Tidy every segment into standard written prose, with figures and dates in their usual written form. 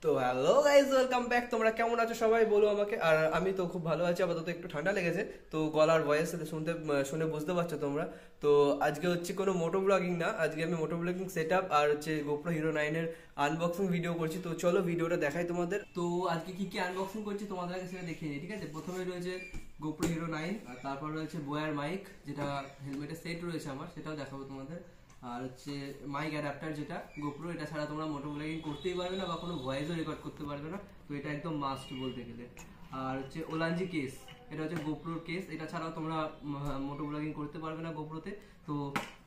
তো hello guys, welcome back. তোমরা কেমন আছো সবাই বলো আমাকে। আর আমি তো খুব ভালো আছি, আপাতত একটু ঠান্ডা লেগেছে, তো গলার ভয়েস শুনে বুঝতে পারছো তোমরা। তো আজকে হচ্ছে কোনো মোটো ব্লগিং না, আজকে আমি মোটো ব্লগিং সেট আপ আর হচ্ছে গোপ্রো হিরো 9 এর আনবক্সিং ভিডিও করছি। তো চলো ভিডিওটা দেখাই তোমাদের। তো আজকে কি কি আনবক্সিং করছি তোমাদের আগে সেটা দেখিয়ে নিই, ঠিক আছে। প্রথমে রয়েছে গোপ্রো হিরো 9, আর তারপর রয়েছে বোয়ার মাইক, যেটা হেলমেটের সেট রয়েছে আমার, সেটাও দেখাবো তোমাদের। আর হচ্ছে মাইক অ্যাডাপ্টার, যেটা গোপ্রো, এটা ছাড়া তোমরা মোটো ব্লগিং করতেই পারবে না বা কোনো ভয়েসও রেকর্ড করতে পারবে না, তো এটা একদম মাস্ট বলতে গেলে। আর হচ্ছে ওলানজি কেস, এটা হচ্ছে গোপ্রোর কেস, এটা ছাড়াও তোমরা মোটো ব্লগিং করতে পারবে না গোপ্রোতে। তো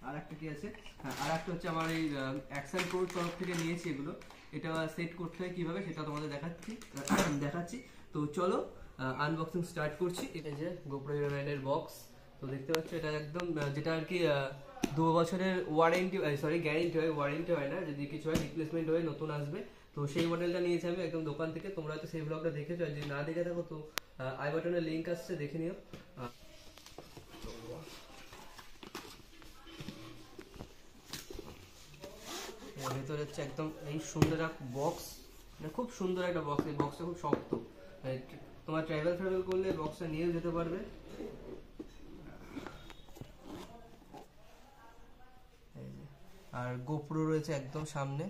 আর একটা কি আছে, হ্যাঁ আর একটা হচ্ছে আমার এই অ্যাকশন প্রোর তরফ থেকে নিয়েছি এগুলো, এটা সেট করতে হয় কিভাবে সেটা তোমাদের দেখাচ্ছি। তো চলো আনবক্সিং স্টার্ট করছি। এটা যে গোপ্রো হিরো 9 এর বক্স, তো দেখতে পাচ্ছ এটা একদম যেটা আর কি 2 বছরের ওয়ারেন্টি, গ্যারেন্টি হয়, ওয়ারেন্টি হয় না, যদি কিছু হয় রিপ্লেসমেন্ট হয়ে নতুন আসবে। তো সেই মডেলটা নিয়েছি আমি একদম দোকান থেকে। তোমরা তো সেই ব্লগটা দেখেছো, আর যদি না দেখে থাকো তো আই বাটনের লিঙ্ক আসছে, দেখে নিও। ভেতরে হচ্ছে একদম এই সুন্দর এক বক্স, মানে খুব সুন্দর একটা বক্স। এই বক্সটা খুব শক্ত, তোমার ট্রাভেল করলে বক্সটা নিয়েও যেতে পারবে। আর গোপ্রো রয়েছে একদম সামনে,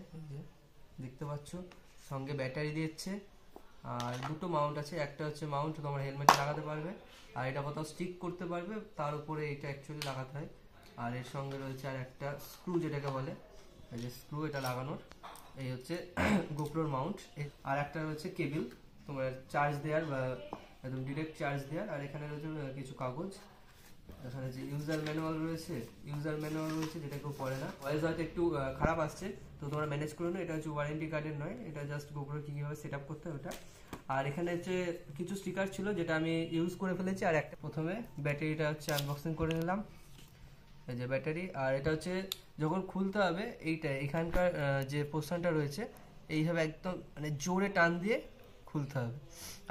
দেখতে পাচ্ছ, সঙ্গে ব্যাটারি দিচ্ছে, আর দুটো মাউন্ট আছে। একটা হচ্ছে মাউন্ট তোমার হেলমেটে লাগাতে পারবে, আর এটা কোথাও স্টিক করতে পারবে, তার উপরে এটা অ্যাকচুয়ালি লাগাতে হয়। আর এর সঙ্গে রয়েছে আর একটা স্ক্রু, যেটাকে বলে এই যে স্ক্রু, এটা লাগানোর। এই হচ্ছে গোপ্রোর মাউন্ট। আর একটা রয়েছে কেবিল, তোমার চার্জ দেওয়ার বা একদম ডিরেক্ট চার্জ দেওয়ার। আর এখানে রয়েছে কিছু কাগজ, এখানে যে ইউজার ম্যানুয়াল রয়েছে, যেটা কেউ পড়ে না। ভয়েস হয়তো একটু খারাপ আসছে, তো তোমরা ম্যানেজ করে নাও। এটা হচ্ছে ওয়ারেন্টি কার্ডের নয়, এটা জাস্ট গোপ্রো কীভাবে সেট আপ করতে হয় ওটা। আর এখানে হচ্ছে কিছু স্টিকার ছিল, যেটা আমি ইউজ করে ফেলেছি। আর একটা প্রথমে ব্যাটারিটা হচ্ছে আনবক্সিং করে নিলাম, এই যে ব্যাটারি। আর এটা হচ্ছে যখন খুলতে হবে, এখানকার যে পোর্শনটা রয়েছে, এইভাবে একদম মানে জোরে টান দিয়ে খুলতে হবে।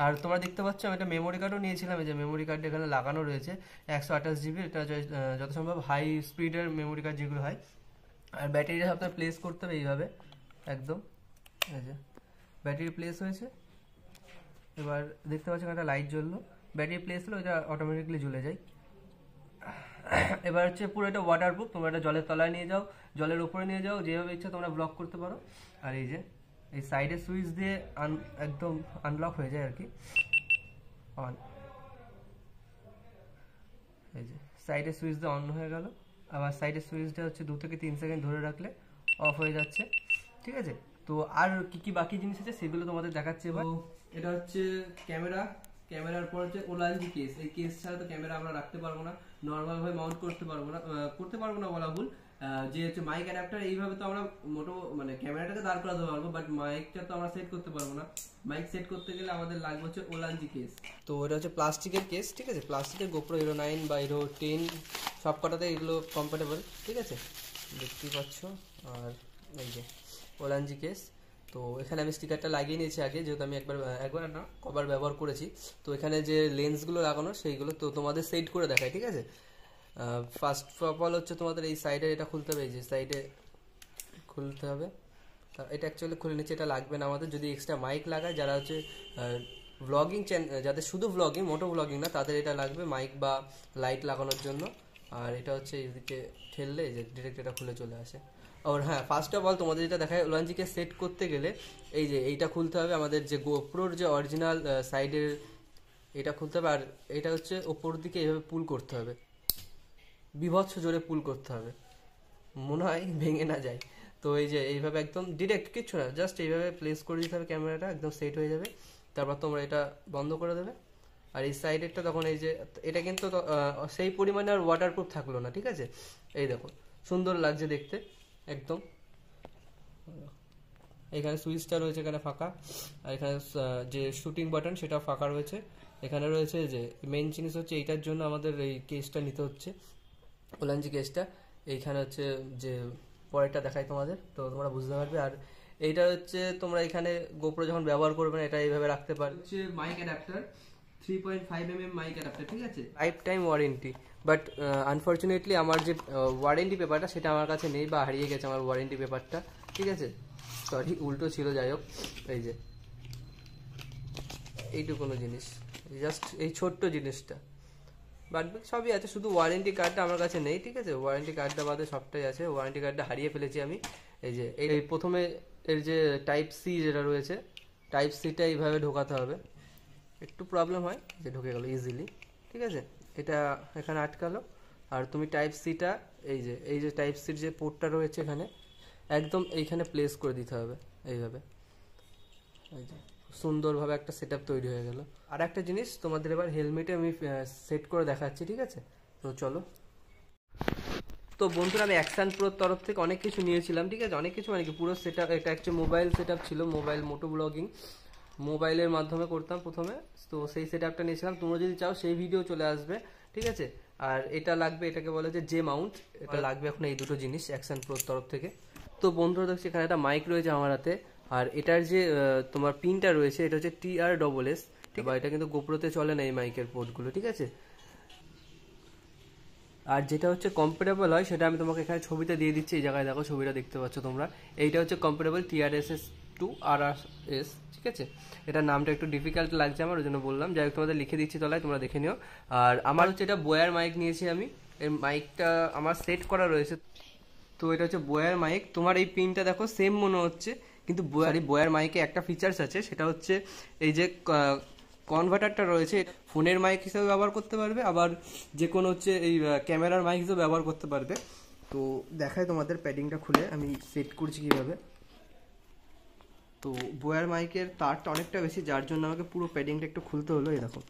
আর তোমরা দেখতে পাচ্ছ আমি একটা মেমোরি কার্ডও নিয়েছিলাম, এই যে মেমোরি কার্ডটা এখানে লাগানো রয়েছে 128 জিবি। এটা যত সম্ভব হাই স্পিডের মেমোরি কার্ড যেগুলো হয়। আর ব্যাটারিটা আপনার প্লেস করতে হবে এইভাবে একদম, এই যে ব্যাটারি প্লেস হয়েছে। এবার দেখতে পাচ্ছ একটা লাইট জ্বললো, ব্যাটারি প্লেস হলো, এটা অটোমেটিকলি জ্বলে যায়। এবার হচ্ছে পুরো এটা ওয়াটারপ্রুফ, তোমরা এটা জলের তলায় নিয়ে যাও, জলের উপরে নিয়ে যাও, যেভাবে ইচ্ছা তোমরা ব্লক করতে পারো। আর এই যে এই সাইডে সুইচ দিয়ে একদম আনলক হয়ে যায় আর কি, অন। এই যে সাইডে সুইচ দিয়ে অন হয়ে গেল, আবার সাইডের সুইচটা হচ্ছে 2 থেকে 3 সেকেন্ড ধরে রাখলে অফ হয়ে যাচ্ছে, ঠিক আছে। তো আর কি কি বাকি জিনিস আছে সেগুলো তোমাদের দেখাচ্ছে এবার। এটা হচ্ছে ক্যামেরার পর হচ্ছে ওলানজি কেস। এই কেস ছাড়া তো ক্যামেরা আমরা রাখতে পারবো না, নর্মাল ভাবে মাউন্ট করতে পারবো না বলা ভুল। যে হচ্ছে মাইক অ্যাডাপ্টার, এইভাবে তো আমরা মানে ক্যামেরাটাকে দাঁড় করাতে পারবো, বাট মাইকটা তো আমরা সেট করতে পারবো না। মাইক সেট করতে গেলে আমাদের লাগবে হচ্ছে ওলানজি কেস। তো এটা হচ্ছে প্লাস্টিকের কেস, ঠিক আছে, প্লাস্টিকের। গোপ্রো হিরো 9 বা হিরো 10 সব কটাতে এগুলো কম্পাটেবল, ঠিক আছে, দেখতেই পাচ্ছ। আর এই যে ওলানজি কেস, তো এখানে আমি স্টিকারটা লাগিয়ে নিয়েছি আগে, যেহেতু আমি একবার না কবার ব্যবহার করেছি। তো এখানে যে লেন্সগুলো লাগানো সেইগুলো তো তোমাদের সেট করে দেখায়, ঠিক আছে। ফার্স্ট অফ অল হচ্ছে তোমাদের এই সাইডে এটা খুলতে হবে, এই যে সাইডে খুলতে হবে। এটা অ্যাকচুয়ালি খুলে নিচ্ছে, এটা লাগবে না আমাদের। যদি এক্সট্রা মাইক লাগায়, যারা হচ্ছে ব্লগিং যাদের শুধু ব্লগিং, মোটো ব্লগিং না, তাদের এটা লাগবে মাইক বা লাইট লাগানোর জন্য। আর এটা হচ্ছে এইদিকে ঠেললে যে ডিরেক্ট এটা খুলে চলে আসে। আর হ্যাঁ, ফার্স্ট অফ অল তোমাদের যেটা দেখায়, ওলানজিকে সেট করতে গেলে এই যে এইটা খুলতে হবে, আমাদের যে গোপ্রোর যে অরিজিনাল সাইডের এটা খুলতে হবে। আর এটা হচ্ছে ওপর দিকে এইভাবে পুল করতে হবে, বিভৎস জোরে পুল করতে হবে, মনে হয় ভেঙে না যায়। তো এই যে এইভাবে একদম ডিরেক্ট, কিচ্ছু না, জাস্ট এইভাবে প্লেস করে দিতে হবে, ক্যামেরাটা একদম সেট হয়ে যাবে। তারপর তোমরা এটা বন্ধ করে দেবে। আর এই সাইডেরটা তখন এই যে এটা কিন্তু সেই পরিমাণে আর ওয়াটারপ্রুফ থাকলো না, ঠিক আছে। এই দেখো সুন্দর লাগছে দেখতে একদম। এখানে সুইচটা রয়েছে, এখানে ফাঁকা। আর এখানে যে শুটিং বাটন সেটা ফাঁকা রয়েছে। এখানে রয়েছে যে মেন জিনিস হচ্ছে এইটার জন্য আমাদের এই কেসটা নিতে হচ্ছে, ওলানজি কেসটা। এইখানে হচ্ছে যে পরেরটা দেখাই তোমাদের, তো তোমরা বুঝতে পারবে। আর এইটা হচ্ছে তোমরা এখানে গোপ্রো যখন ব্যবহার করবে না, এটা এইভাবে রাখতে পারবে। হচ্ছে mic adapter, 3.5 mm mic adapter, ঠিক আছে, lifetime warranty. But unfortunately আমার যে ওয়ারেন্টি পেপারটা সেটা আমার কাছে নেই, বা হারিয়ে গেছে আমার ওয়ারেন্টি পেপারটা, ঠিক আছে। সরি উল্টো ছিল, যাই হোক এই যে এইটুকুনো জিনিস, জাস্ট এই ছোট্ট জিনিসটা, বাট সবই আছে, শুধু ওয়ারেন্টি কার্ডটা আমার কাছে নেই, ঠিক আছে, ওয়ারেন্টি কার্ডটা বাদে সবটাই আছে, ওয়ারেন্টি কার্ডটা হারিয়ে ফেলেছি আমি। এই যে এই প্রথমে এর যে টাইপ সি যেটা রয়েছে, টাইপ সিটা এইভাবে ঢোকাতে হবে, একটু প্রবলেম হয় যে ঢুকে গেল ইজিলি, ঠিক আছে, এটা এখানে আটকালো। আর তুমি টাইপ সিটা এই যে টাইপ সির যে পোর্টটা রয়েছে এখানে একদম এইখানে প্লেস করে দিতে হবে এইভাবে, এই যে সুন্দরভাবে একটা সেটআপ তৈরি হয়ে গেল। আর একটা জিনিস তোমাদের এবার হেলমেটে আমি সেট করে দেখাচ্ছি, ঠিক আছে, তো চলো। তো বন্ধুরা আমি অ্যাকশন প্রোর তরফ থেকে অনেক কিছু নিয়েছিলাম, ঠিক আছে, অনেক কিছু মানে কি পুরো সেটআপ, এটা একটা মোবাইল সেটআপ ছিল, মোবাইল মোটো ব্লগিং মোবাইলের মাধ্যমে করতাম প্রথমে, তো সেই সেটআপটা নিয়েছিলাম, তোমরা যদি চাও সেই ভিডিও চলে আসবে, ঠিক আছে। আর এটা লাগবে, এটাকে বলে যে জে মাউন্ট, এটা লাগবে এখন এই দুটো জিনিস অ্যাকশন প্রোর তরফ থেকে। তো বন্ধুরা দেখছি এখানে একটা মাইক রয়েছে আমার হাতে, আর এটার যে তোমার পিনটা রয়েছে এটা হচ্ছে TRSS, ঠিক আছে, এটা কিন্তু গোপ্রোতে চলে না এই মাইকের পোর্টগুলো, ঠিক আছে। আর যেটা হচ্ছে কম্পারেবল হয় সেটা আমি তোমাকে এখানে ছবিতে দিয়ে দিচ্ছি, এই জায়গায় দেখো ছবিটা দেখতে পাচ্ছ তোমরা, এইটা হচ্ছে কম্পারেবল TRSS টু RRS, ঠিক আছে, এটার নামটা একটু ডিফিকাল্ট লাগছে আমার, ওই জন্য বললাম, যাই হোক তোমাদের লিখে দিচ্ছি তলায়, তোমরা দেখে নিও। আর আমার হচ্ছে এটা বোয়ার মাইক নিয়েছি আমি, এই মাইকটা আমার সেট করা রয়েছে, তো এটা হচ্ছে বোয়ার মাইক, তোমার এই পিনটা দেখো সেম মনে হচ্ছে, কিন্তু বোয়ার মাইকে একটা ফিচার্স আছে, সেটা হচ্ছে এই যে কনভার্টারটা রয়েছে, ফোনের মাইক হিসেবে ব্যবহার করতে পারবে, আবার যে কোনো হচ্ছে এই ক্যামেরার মাইক হিসেবে ব্যবহার করতে পারবে। তো দেখায় তোমাদের প্যাডিংটা খুলে আমি সেট করছি কীভাবে। তো বোয়ার মাইকের তারটা অনেকটা বেশি, যার জন্য আমাকে পুরো প্যাডিংটা একটু খুলতে হলো, এই দেখো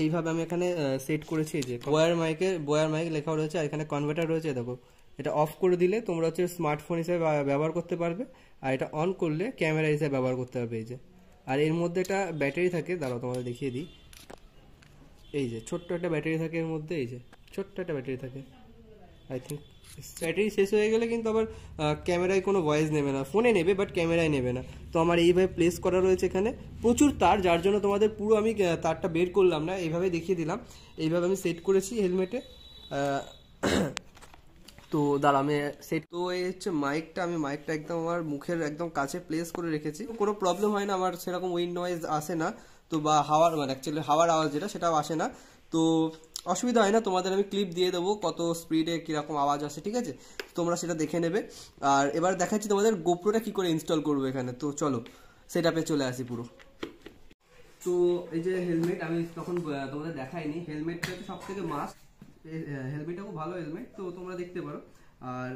এইভাবে আমি এখানে সেট করেছি, যে বোয়ার মাইক লেখা রয়েছে, আর এখানে কনভার্টার রয়েছে, দেখো এটা অফ করে দিলে তোমরা হচ্ছে স্মার্টফোন হিসেবে ব্যবহার করতে পারবে, আর এটা অন করলে ক্যামেরা হিসেবে ব্যবহার করতে পারবে, এই যে। আর এর মধ্যে একটা ব্যাটারি থাকে, দাঁড়াও তোমাদের দেখিয়ে দিই, এই যে ছোট্ট একটা ব্যাটারি থাকে এর মধ্যে, এই যে ছোট্ট একটা ব্যাটারি থাকে, আই থিঙ্ক ব্যাটারি শেষ হয়ে গেলে কিন্তু আবার ক্যামেরায় কোনো ভয়েস নেবে না, ফোনে নেবে বাট ক্যামেরায় নেবে না। তো আমার এইভাবে প্লেস করা রয়েছে এখানে, প্রচুর তার, যার জন্য তোমাদের পুরো আমি তারটা বের করলাম না, এইভাবে দেখিয়ে দিলাম, এইভাবে আমি সেট করেছি হেলমেটে। তো দাঁড়া আমি সেট, তো এই হচ্ছে মাইকটা, আমি মাইকটা একদম আমার মুখের একদম কাছে প্লেস করে রেখেছি, কোনো প্রবলেম হয় না আমার, সেরকম উইন্ড নয়েজ আসে না, তো বা হাওয়ার মানে অ্যাকচুয়ালি হাওয়ার আওয়াজ যেটা সেটাও আসে না, তো অসুবিধা হয় না। তোমাদের আমি ক্লিপ দিয়ে দেবো কত স্পিডে কীরকম আওয়াজ আসে, ঠিক আছে, তোমরা সেটা দেখে নেবে। আর এবার দেখাচ্ছি তোমাদের গোপ্রোটা কী করে ইনস্টল করবো এখানে, তো চলো সেটআপে চলে আসি পুরো। তো এই যে হেলমেট আমি তখন তোমাদের দেখাইনি, হেলমেটটা সব থেকে মাস্ট, হেলমেটটা খুব ভালো হেলমেট, তো তোমরা দেখতে পারো। আর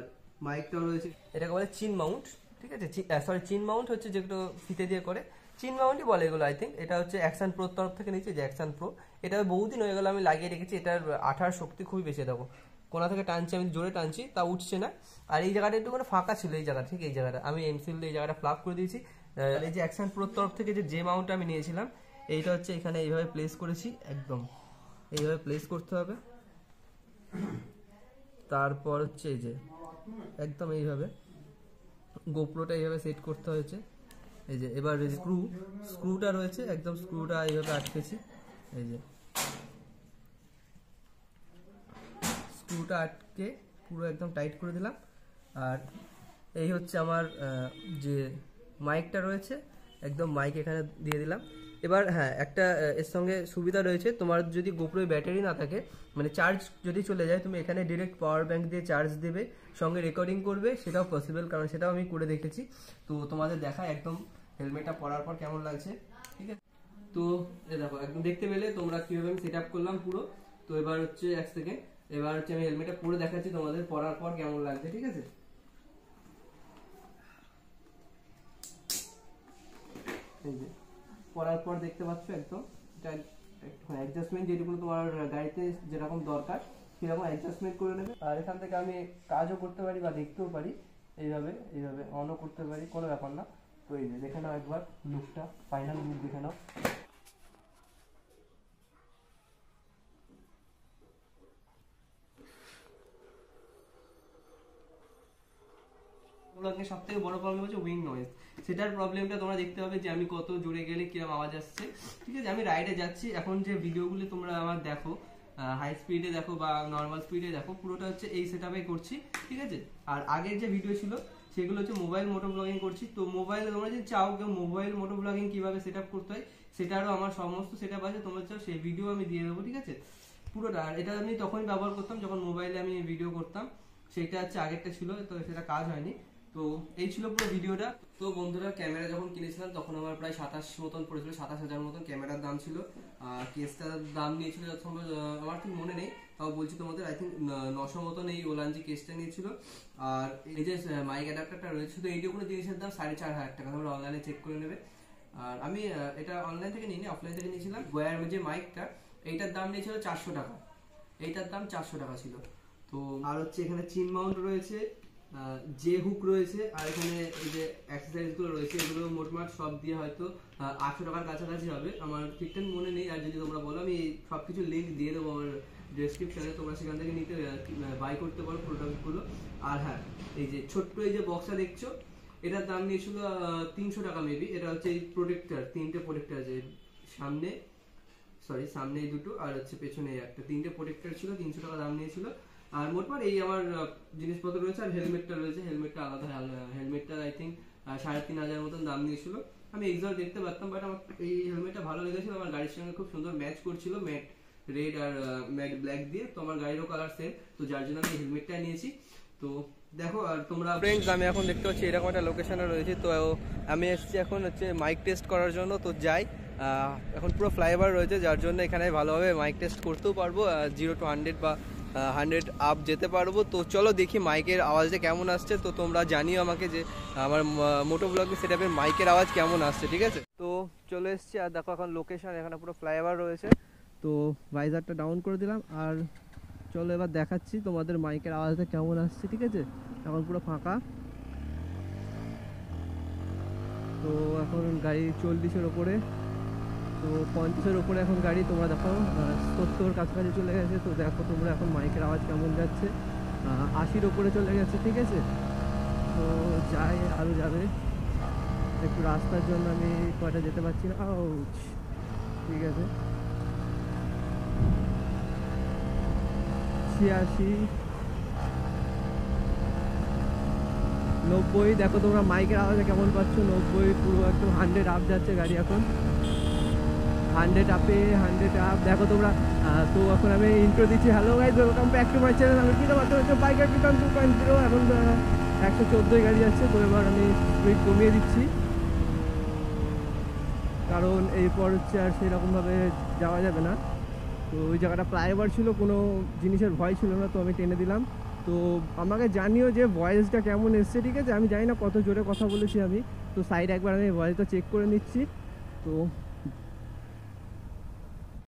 মাইকটা রয়েছে, এটাকে বলে চিন মাউন্ট, ঠিক আছে, সরি চিন মাউন্ট হচ্ছে যেগুলো ফিতে দিয়ে করে, চিন মাউন্টই বলে এগুলো আই থিঙ্ক। এটা হচ্ছে অ্যাকশন প্রোর তরফ থেকে নিয়েছি, যে অ্যাকশন প্রো, এটা বহুদিন হয়ে গেলো আমি লাগিয়ে রেখেছি, এটার আঠার শক্তি খুবই বেশি, দেখো কোনা থেকে টানছি আমি, জোরে টানছি তা উঠছে না। আর এই জায়গাটা একটু মানে ফাঁকা ছিল, এই জায়গা ঠিক এই জায়গাটা আমি এমসিল এই জায়গাটা ফ্লাপ করে দিয়েছি। এই যে অ্যাকশন প্রোর তরফ থেকে যে মাউন্টটা আমি নিয়েছিলাম, এইটা হচ্ছে এখানে এইভাবে প্লেস করেছি, একদম এইভাবে প্লেস করতে হবে। তারপর হচ্ছে এই যে একদম এইভাবে গোপ্রোটা এইভাবে সেট করতে হয়েছে, এই যে এবার স্ক্রুটা রয়েছে, একদম স্ক্রুটা এইভাবে আটকেছি, এই যে স্ক্রুটা আটকে পুরো একদম টাইট করে দিলাম। আর এই হচ্ছে আমার যে মাইকটা রয়েছে, একদম মাইক এখানে দিয়ে দিলাম। এবার হ্যাঁ একটা এর সঙ্গে সুবিধা রয়েছে, তোমার যদি গোপ্রোয় ব্যাটারি না থাকে, মানে চার্জ যদি চলে যায়, তুমি এখানে ডিরেক্ট পাওয়ার ব্যাংক দিয়ে চার্জ দেবে, সঙ্গে রেকর্ডিং করবে, সেটাও পসিবল, কারণ সেটাও আমি করে দেখেছি। তো তোমাদের দেখা একদম হেলমেটটা পরার পর কেমন লাগছে, ঠিক আছে। তো এ দেখো একদম দেখতে পেলে তোমরা কীভাবে আমি সেট আপ করলাম পুরো। তো এবার হচ্ছে এক সেকেন্ড, এবার হচ্ছে আমি হেলমেটটা পরে দেখাচ্ছি তোমাদের পরার পর কেমন লাগছে, ঠিক আছে। এই যে পরার পর দেখতে পাচ্ছ একদম এটা অ্যাডজাস্টমেন্ট যেটুকু তোমার গাড়িতে যেরকম দরকার সেরকম অ্যাডজাস্টমেন্ট করে নেবে। আর এখান থেকে আমি কাজও করতে পারি বা দেখতেও পারি, এইভাবে অনও করতে পারি, কোনো ব্যাপার না। তো এই যে দেখে নাও একবার লুকটা, ফাইনাল লুক দেখে নাও। সব থেকে বড় প্রবলেম হচ্ছে উইন্ড নয়েজ, সেটার প্রবলেমটা তোমরা দেখতে হবে যে আমি কত জোরে গেলে কিরকম আওয়াজ আসছে, ঠিক আছে। আমি রাইডে যাচ্ছি, এখন যে ভিডিওগুলো তোমরা আমার দেখো হাই স্পিডে দেখো বা নর্মাল স্পিডে দেখো, পুরোটা হচ্ছে এই সেটআপে করছি, ঠিক আছে। আর আগের যে ভিডিও ছিল সেগুলো হচ্ছে মোবাইল মোটো ব্লগিং করছি। তো মোবাইল তোমরা যদি চাও কেউ মোবাইল মোটো ব্লগিং কিভাবে সেট আপ করতে হয় সেটারও আমার সমস্ত সেট আপ আছে, তোমরা চাও সেই ভিডিও আমি দিয়ে দেবো, ঠিক আছে। পুরোটা, আর এটা আমি তখনই ব্যবহার করতাম যখন মোবাইলে আমি ভিডিও করতাম, সেটা হচ্ছে আগেরটা ছিল, তো সেটা কাজ হয়নি। তো এই ছিল পুরো ভিডিওটা। তো বন্ধুরা, ক্যামেরা যখন কিনেছিলাম তখন আমার প্রায় 27 মতন পড়েছিল, 27,000 মতন ক্যামেরার দাম ছিল। আর কেসটার দাম নিয়েছিল যত সম্ভব, আমার ঠিক মনে নেই, তাও বলছি তোমাদের, আই থিঙ্ক 900 মতন এই ওলানজি কেসটা নিয়েছিল। আর এই যে মাইক অ্যাডাপ্টারটা রয়েছে, তো এইটুকুনো জিনিসের দাম 4,500 টাকা, তোমরা অনলাইনে চেক করে নেবে। আর আমি এটা অনলাইন থেকে নিইনি, অফলাইন থেকে নিয়েছিলাম। গোয়ার যে মাইকটা, এইটার দাম নিয়েছিল 400 টাকা, এইটার দাম 400 টাকা ছিল। তো আর হচ্ছে এখানে চিন মাউন্ট রয়েছে, যে হুক রয়েছে, আর এখানে এই যে অ্যাক্সেসরিজগুলো রয়েছে, এগুলো মোটমাট সব দিয়ে হয়তো 800 টাকার কাছাকাছি হবে, আমার ঠিকঠাক মনে নেই। আর যদি তোমরা বলো আমি সবকিছু লিঙ্ক দিয়ে দেবো আমার ডেসক্রিপশনে, তোমরা সেখান থেকে নিতে বাই করতে পারো প্রোডাক্টগুলো। আর হ্যাঁ, এই যে ছোট্ট এই যে বক্সটা দেখছো, এটার দাম নিয়েছিল 300 টাকা মেবি। এটা হচ্ছে এই প্রোটেক্টর, 3টে প্রোটেক্টর আছে সামনে, সামনে এই দুটো আর হচ্ছে পেছনে একটা, 3টে প্রোটেক্টর ছিল, 300 টাকা দাম নিয়েছিল। আর মোটমাট এই আমার জিনিসপত্র রয়েছে। আর হেলমেটটা রয়েছে, হেলমেটটা আলাদা, হেলমেটটা আই থিঙ্ক 3,500 মতন দাম নিয়েছিল। আমি এক্সাক্ট দেখতে পারতাম, বাট আমার এই হেলমেটটা ভালো লেগেছিল, আমার গাড়ির সঙ্গে খুব সুন্দর ম্যাচ করছিল, ম্যাট রেড আর ম্যাট ব্ল্যাক দিয়ে। তো আমার গাড়িরও কালার সেম, তো যার জন্য আমি হেলমেটটা নিয়েছি। তো দেখো, আর তোমরা ফ্রেন্ডস, আমি এখন দেখতে পাচ্ছি এরকম একটা লোকেশনে রয়েছে। তো আমি এসেছি এখন হচ্ছে মাইক টেস্ট করার জন্য। তো যাই, এখন পুরো ফ্লাইওভার রয়েছে, যার জন্য এখানে ভালোভাবে মাইক টেস্ট করতেও পারবো, 0 to 100 বা 100 আপ যেতে পারবো। তো চলো দেখি মাইকের আওয়াজটা কেমন আসছে। তো তোমরা জানিও আমাকে যে আমার মোটো ব্লগিং সেটআপের মাইকের আওয়াজ কেমন আসছে, ঠিক আছে। তো চলে এসেছি, আর দেখো এখন লোকেশন, এখানে পুরো ফ্লাইওভার রয়েছে। তো ভাইজারটা ডাউন করে দিলাম, আর চলো এবার দেখাচ্ছি তোমাদের মাইকের আওয়াজটা কেমন আসছে, ঠিক আছে। এখন পুরো ফাঁকা। তো এখন গাড়ি 40-এর ওপরে, তো 50-এর ওপরে এখন গাড়ি, তোমরা দেখো 70 কাছাকাছি চলে গেছে। তো দেখো তোমরা এখন মাইকের আওয়াজ কেমন যাচ্ছে, 80-র ওপরে চলে গেছে, ঠিক আছে। তো যাই, আরও যাবে একটু, রাস্তার জন্য আমি কয়টা যেতে পারছি না, ঠিক আছে। 86, 90, দেখো তোমরা মাইকের আওয়াজে কেমন পাচ্ছ, 90 পুরো একদম 100 আপ যাচ্ছে গাড়ি এখন, 100 আপে, 100 আপ দেখো তোমরা। তো এখন আমি ইন্ট্রো দিচ্ছি, hello guys, welcome back to my channel. আমি কিন্তু মাত্র হচ্ছে বাইকার টিটান 2.0, এখন 114 গাড়ি যাচ্ছে। তো এবার আমি স্পিড কমিয়ে দিচ্ছি, কারণ এরপর হচ্ছে আর সেরকমভাবে যাওয়া যাবে না। তো ওই জায়গাটা ফ্লাইওভার ছিল, কোনো জিনিসের ভয় ছিল না, তো আমি টেনে দিলাম। তো আমাকে জানিও যে ভয়েসটা কেমন এসছে, ঠিক আছে। আমি জানি না কত জোরে কথা বলেছি আমি, তো সাইড একবার আমি ভয়েসটা চেক করে নিচ্ছি। তো